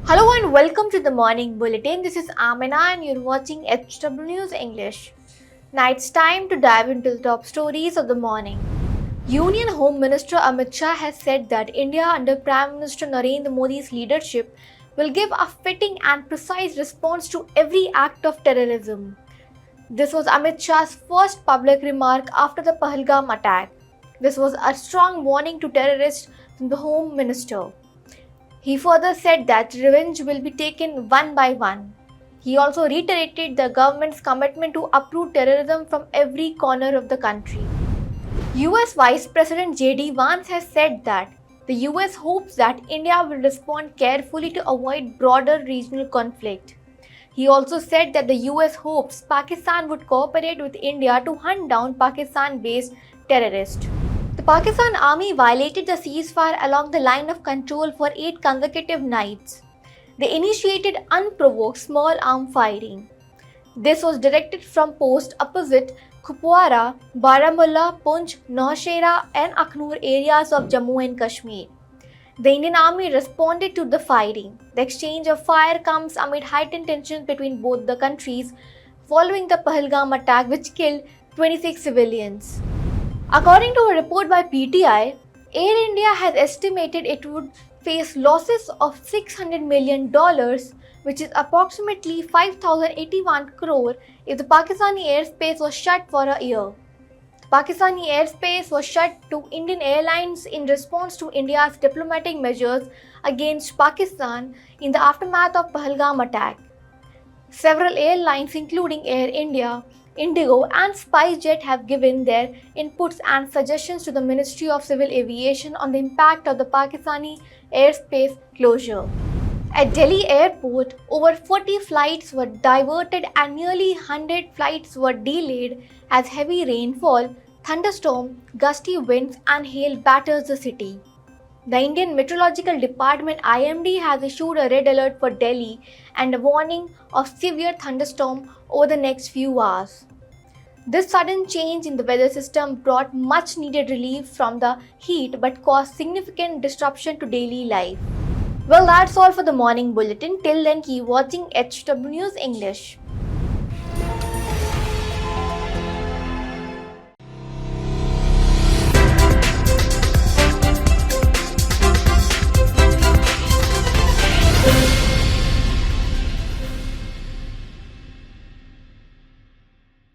Hello and welcome to the Morning Bulletin. This is Amina and you're watching HW News English. Now it's time to dive into the top stories of the morning. Union Home Minister Amit Shah has said that India under Prime Minister Narendra Modi's leadership will give a fitting and precise response to every act of terrorism. This was Amit Shah's first public remark after the Pahalgam attack. This was a strong warning to terrorists from the Home Minister. He further said that revenge will be taken one by one. He also reiterated the government's commitment to uproot terrorism from every corner of the country. US Vice President J.D. Vance has said that the US hopes that India will respond carefully to avoid broader regional conflict. He also said that the US hopes Pakistan would cooperate with India to hunt down Pakistan-based terrorists. The Pakistan Army violated the ceasefire along the line of control for 8 consecutive nights. They initiated unprovoked small arm firing. This was directed from posts opposite Kupwara, Baramulla, Poonch, Nowshera and Aknoor areas of Jammu and Kashmir. The Indian Army responded to the firing. The exchange of fire comes amid heightened tensions between both the countries following the Pahalgam attack which killed 26 civilians. According to a report by PTI, Air India has estimated it would face losses of $600 million, which is approximately 5,081 crore if the Pakistani airspace was shut for a year. The Pakistani airspace was shut to Indian Airlines in response to India's diplomatic measures against Pakistan in the aftermath of Pahalgam attack. Several airlines including Air India, Indigo and SpiceJet have given their inputs and suggestions to the Ministry of Civil Aviation on the impact of the Pakistani airspace closure. At Delhi airport, over 40 flights were diverted and nearly 100 flights were delayed as heavy rainfall, thunderstorm, gusty winds and hail batters the city. The Indian Meteorological Department IMD has issued a red alert for Delhi and a warning of severe thunderstorm over the next few hours. This sudden change in the weather system brought much needed relief from the heat but caused significant disruption to daily life. Well, that's all for the morning bulletin. Till then, keep watching HW News English.